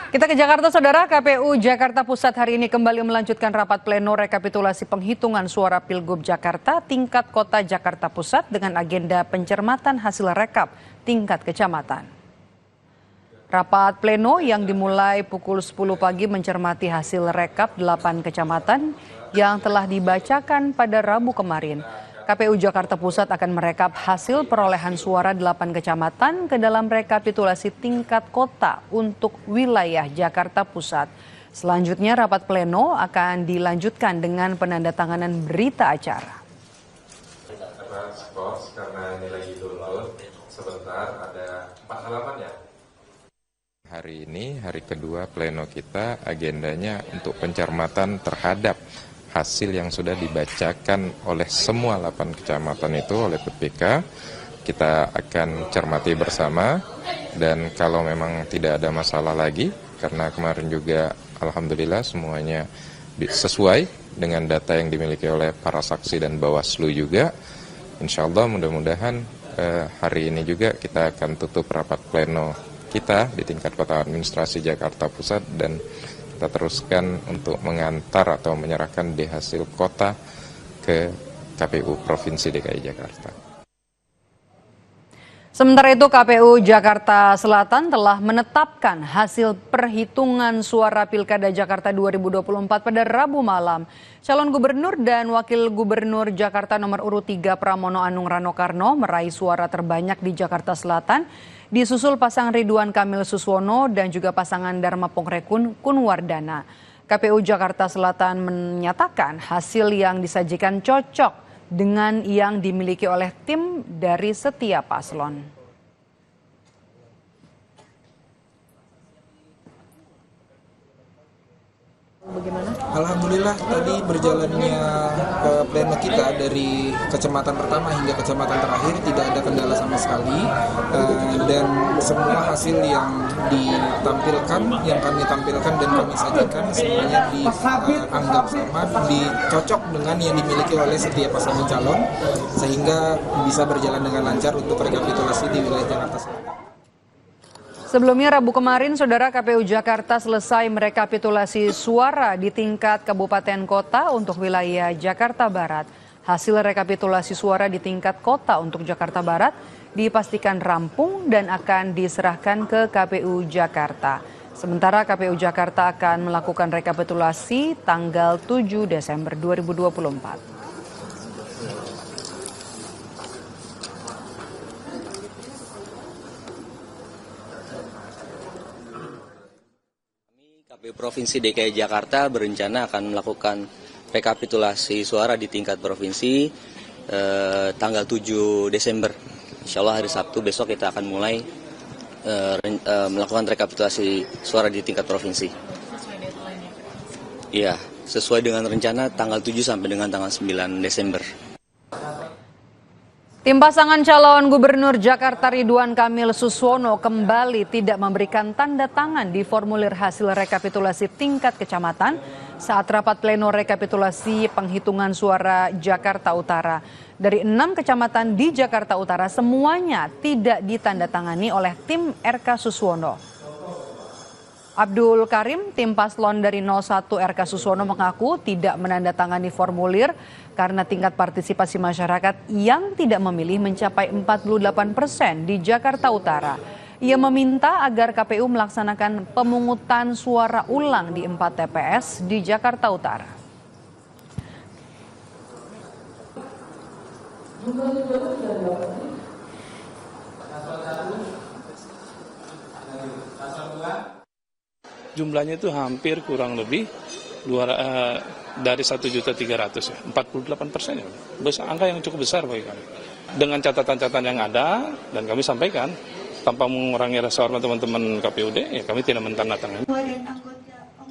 Kita ke Jakarta, Saudara. KPU Jakarta Pusat hari ini kembali melanjutkan rapat pleno rekapitulasi penghitungan suara Pilgub Jakarta tingkat Kota Jakarta Pusat dengan agenda pencermatan hasil rekap tingkat kecamatan. Rapat pleno yang dimulai pukul 10 pagi mencermati hasil rekap 8 kecamatan yang telah dibacakan pada Rabu kemarin. KPU Jakarta Pusat akan merekap hasil perolehan suara 8 kecamatan ke dalam rekapitulasi tingkat kota untuk wilayah Jakarta Pusat. Selanjutnya rapat pleno akan dilanjutkan dengan penandatanganan berita acara. Karena ini lagi turun, sebentar ada 4 halaman ya. Hari ini, hari kedua pleno kita, agendanya untuk pencermatan terhadap hasil yang sudah dibacakan oleh semua 8 kecamatan itu oleh PPK. Kita akan cermati bersama dan kalau memang tidak ada masalah lagi, karena kemarin juga alhamdulillah semuanya sesuai dengan data yang dimiliki oleh para saksi dan Bawaslu juga. Insya Allah mudah-mudahan hari ini juga kita akan tutup rapat pleno kita di tingkat Kota Administrasi Jakarta Pusat dan kita teruskan untuk mengantar atau menyerahkan di hasil kota ke KPU Provinsi DKI Jakarta. Sementara itu KPU Jakarta Selatan telah menetapkan hasil perhitungan suara Pilkada Jakarta 2024 pada Rabu malam. Calon Gubernur dan Wakil Gubernur Jakarta nomor urut 3 Pramono Anung Rano Karno meraih suara terbanyak di Jakarta Selatan, disusul pasangan Ridwan Kamil Suswono dan juga pasangan Dharma Pongrekun Kunwardana. KPU Jakarta Selatan menyatakan hasil yang disajikan cocok dengan yang dimiliki oleh tim dari setiap paslon. Bagaimana? Alhamdulillah tadi berjalannya pleno kita dari kecamatan pertama hingga kecamatan terakhir tidak ada kendala sama sekali, dan semua hasil yang ditampilkan, yang kami tampilkan dan kami sajikan semuanya dianggap sama, dicocok dengan yang dimiliki oleh setiap pasangan calon sehingga bisa berjalan dengan lancar untuk rekapitulasi di wilayah Jakarta Selatan. Sebelumnya Rabu kemarin, Saudara, KPU Jakarta selesai merekapitulasi suara di tingkat kabupaten kota untuk wilayah Jakarta Barat. Hasil rekapitulasi suara di tingkat kota untuk Jakarta Barat dipastikan rampung dan akan diserahkan ke KPU Jakarta. Sementara KPU Jakarta akan melakukan rekapitulasi tanggal 7 Desember 2024. KPU Provinsi DKI Jakarta berencana akan melakukan rekapitulasi suara di tingkat provinsi tanggal 7 Desember. Insya Allah hari Sabtu besok kita akan mulai melakukan rekapitulasi suara di tingkat provinsi. Iya, sesuai dengan rencana tanggal 7 sampai dengan tanggal 9 Desember. Tim pasangan calon Gubernur Jakarta Ridwan Kamil Suswono kembali tidak memberikan tanda tangan di formulir hasil rekapitulasi tingkat kecamatan saat rapat pleno rekapitulasi penghitungan suara Jakarta Utara. Dari 6 kecamatan di Jakarta Utara semuanya tidak ditandatangani oleh tim RK Suswono. Abdul Karim, tim paslon dari 01 RK Suswono mengaku tidak menandatangani formulir karena tingkat partisipasi masyarakat yang tidak memilih mencapai 48% di Jakarta Utara. Ia meminta agar KPU melaksanakan pemungutan suara ulang di 4 TPS di Jakarta Utara. Jumlahnya itu hampir kurang lebih dari 1.300.000 ya, 48% ya. Angka yang cukup besar bagi kami. Dengan catatan-catatan yang ada dan kami sampaikan tanpa mengurangi rasa hormat teman-teman KPUD, ya kami tidak menandatangani.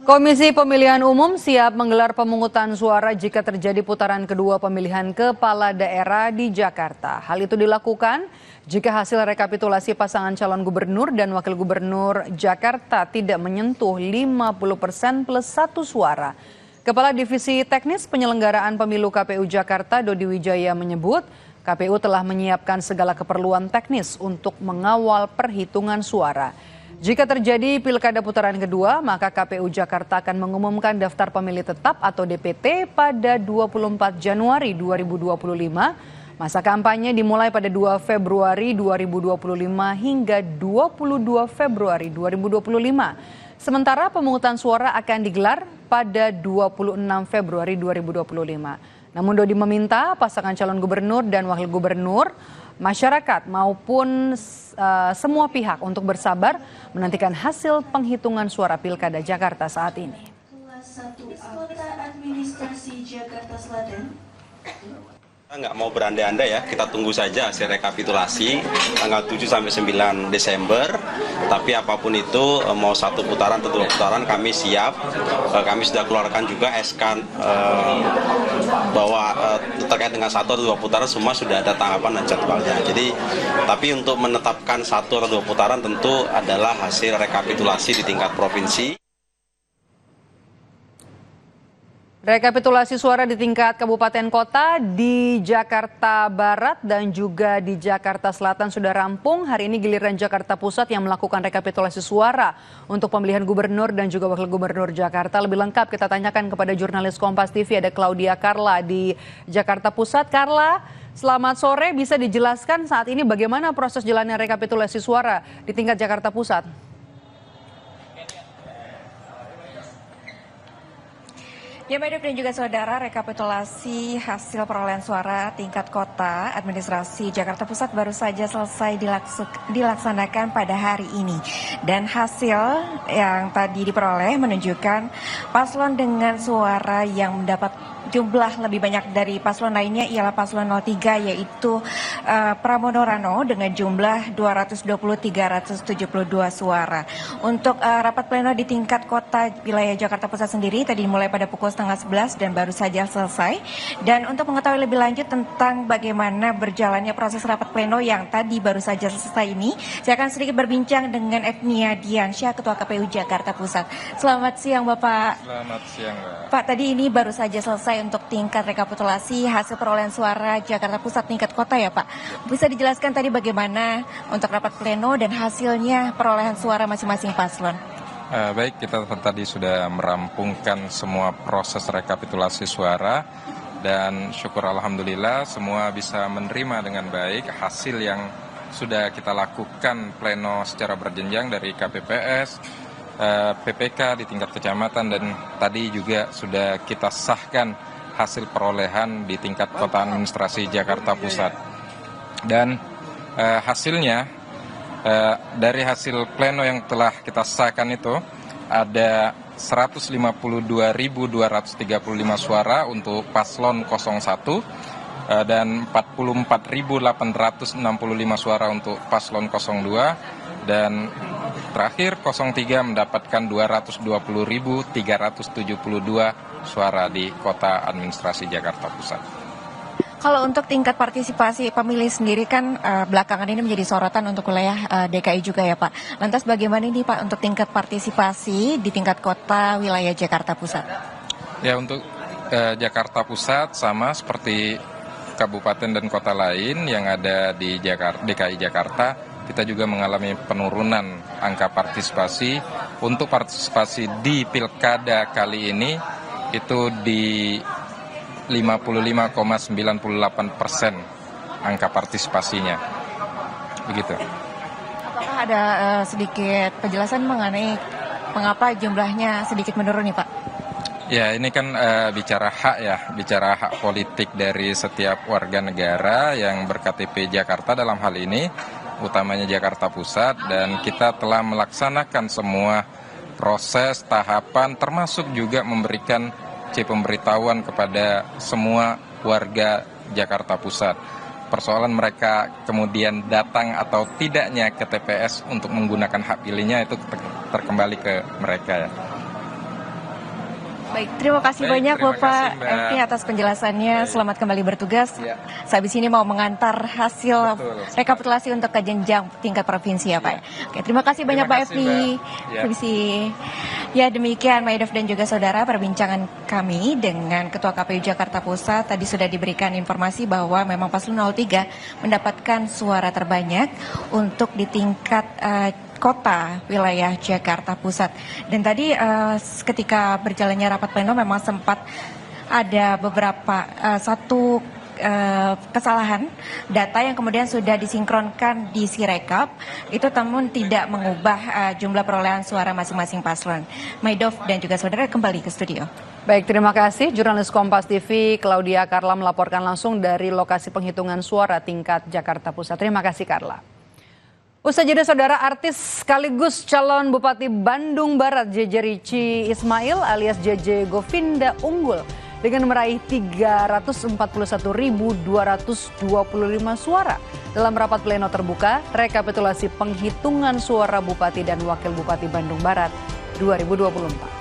Komisi Pemilihan Umum siap menggelar pemungutan suara jika terjadi putaran kedua pemilihan kepala daerah di Jakarta. Hal itu dilakukan jika hasil rekapitulasi pasangan calon gubernur dan wakil gubernur Jakarta tidak menyentuh 50% plus 1 suara. Kepala Divisi Teknis Penyelenggaraan Pemilu KPU Jakarta, Dodi Wijaya, menyebut KPU telah menyiapkan segala keperluan teknis untuk mengawal perhitungan suara. Jika terjadi pilkada putaran kedua, maka KPU Jakarta akan mengumumkan daftar pemilih tetap atau DPT pada 24 Januari 2025. Masa kampanye dimulai pada 2 Februari 2025 hingga 22 Februari 2025. Sementara pemungutan suara akan digelar pada 26 Februari 2025. Namun Dodi meminta pasangan calon gubernur dan wakil gubernur, masyarakat maupun semua pihak untuk bersabar menantikan hasil penghitungan suara Pilkada Jakarta saat ini. Kelas 1A Kota Administrasi Jakarta Selatan. Nggak mau berandai-andai ya, kita tunggu saja hasil rekapitulasi tanggal 7 sampai 9 Desember. Tapi apapun itu, mau 1 putaran atau 2 putaran kami siap. Kami sudah keluarkan juga SK bahwa terkait dengan 1 atau 2 putaran semua sudah ada tanggapan dan jadwalnya. Jadi, tapi untuk menetapkan 1 atau 2 putaran tentu adalah hasil rekapitulasi di tingkat provinsi. Rekapitulasi suara di tingkat kabupaten kota di Jakarta Barat dan juga di Jakarta Selatan sudah rampung. Hari ini giliran Jakarta Pusat yang melakukan rekapitulasi suara untuk pemilihan gubernur dan juga wakil gubernur Jakarta. Lebih lengkap kita tanyakan kepada jurnalis Kompas TV, ada Claudia Carla di Jakarta Pusat. Carla, selamat sore. Bisa dijelaskan saat ini bagaimana proses jalannya rekapitulasi suara di tingkat Jakarta Pusat? Ya, Mbak dan juga saudara, rekapitulasi hasil perolehan suara tingkat kota administrasi Jakarta Pusat baru saja selesai dilaksanakan pada hari ini. Dan hasil yang tadi diperoleh menunjukkan paslon dengan suara yang mendapat jumlah lebih banyak dari paslon lainnya ialah paslon 03 yaitu Pramono Rano dengan jumlah 220.372 suara. Untuk rapat pleno di tingkat kota wilayah Jakarta Pusat sendiri tadi dimulai pada pukul 10:30 dan baru saja selesai. Dan untuk mengetahui lebih lanjut tentang bagaimana berjalannya proses rapat pleno yang tadi baru saja selesai ini, saya akan sedikit berbincang dengan Efnia Diansyah, Ketua KPU Jakarta Pusat. Selamat siang Bapak. Selamat siang Mbak. Pak, tadi ini baru saja selesai untuk tingkat rekapitulasi hasil perolehan suara Jakarta Pusat tingkat kota ya Pak. Bisa dijelaskan tadi bagaimana untuk rapat pleno dan hasilnya perolehan suara masing-masing paslon? Baik, kita tadi sudah merampungkan semua proses rekapitulasi suara dan syukur alhamdulillah semua bisa menerima dengan baik hasil yang sudah kita lakukan pleno secara berjenjang dari KPPS, PPK di tingkat kecamatan dan tadi juga sudah kita sahkan hasil perolehan di tingkat kota administrasi Jakarta Pusat. Dan hasilnya dari hasil pleno yang telah kita sahkan itu ada 152.235 suara untuk paslon 01 dan 44.865 suara untuk paslon 02 dan terakhir 03 mendapatkan 220.372 suara di kota administrasi Jakarta Pusat. Kalau untuk tingkat partisipasi pemilih sendiri kan belakangan ini menjadi sorotan untuk wilayah DKI juga ya Pak. Lantas bagaimana ini Pak untuk tingkat partisipasi di tingkat kota wilayah Jakarta Pusat? Ya, untuk Jakarta Pusat sama seperti kabupaten dan kota lain yang ada di DKI Jakarta, kita juga mengalami penurunan angka partisipasi. Untuk partisipasi di pilkada kali ini itu di 55,98% angka partisipasinya. Begitu. Apakah ada sedikit penjelasan mengenai mengapa jumlahnya sedikit menurun nih Pak? Ya, ini kan bicara hak politik dari setiap warga negara yang berKTP Jakarta dalam hal ini, utamanya Jakarta Pusat, dan kita telah melaksanakan semua proses, tahapan, termasuk juga memberikan pemberitahuan kepada semua warga Jakarta Pusat. Persoalan mereka kemudian datang atau tidaknya ke TPS untuk menggunakan hak pilihnya itu terkembali ke mereka ya. Baik, terima kasih banyak Bapak Efni atas penjelasannya. Selamat kembali bertugas. Ya. Saya habis ini mau mengantar hasil rekapitulasi untuk ke jenjang tingkat provinsi ya Pak. Ya. Oke, terima kasih banyak Pak Efni. Ya, demikian Maidov dan juga saudara perbincangan kami dengan Ketua KPU Jakarta Pusat. Tadi sudah diberikan informasi bahwa memang paslon 03 mendapatkan suara terbanyak untuk di tingkat kota wilayah Jakarta Pusat. Dan tadi ketika berjalannya rapat pleno memang sempat ada beberapa kesalahan data yang kemudian sudah disinkronkan di Sirekap itu namun tidak mengubah jumlah perolehan suara masing-masing paslon. Maidov dan juga saudara kembali ke studio. Baik, terima kasih. Jurnalis Kompas TV Claudia Carla melaporkan langsung dari lokasi penghitungan suara tingkat Jakarta Pusat. Terima kasih Carla. Usai jeda saudara, artis sekaligus calon Bupati Bandung Barat JJ Rici Ismail alias JJ Govinda unggul dengan meraih 341.225 suara dalam rapat pleno terbuka rekapitulasi penghitungan suara Bupati dan Wakil Bupati Bandung Barat 2024.